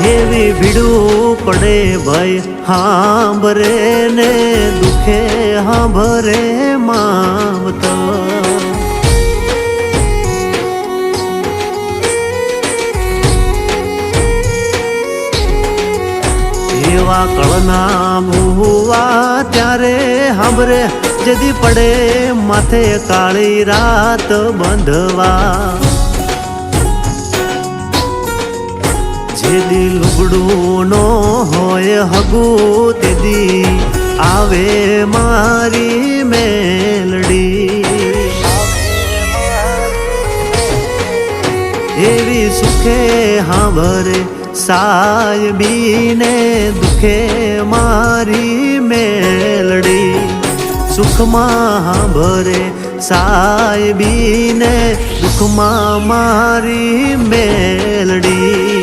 એવી ભીડું પડે ભાઈ હાંભરે ને દુખે હાંભરે માવતર એવા કળના ભૂવા ત્યારે હાંભરે જદી પડે માથે કાળી રાત બંધવા જેદી લુગડું નો હોય હગું તેદી આવે મારી મેલડી એવી સુખે હાંભરે સાયબીને દુખે મારી મેલડી સુખમાં હાંભરે સાયબીને દુખમાં મારી મેલડી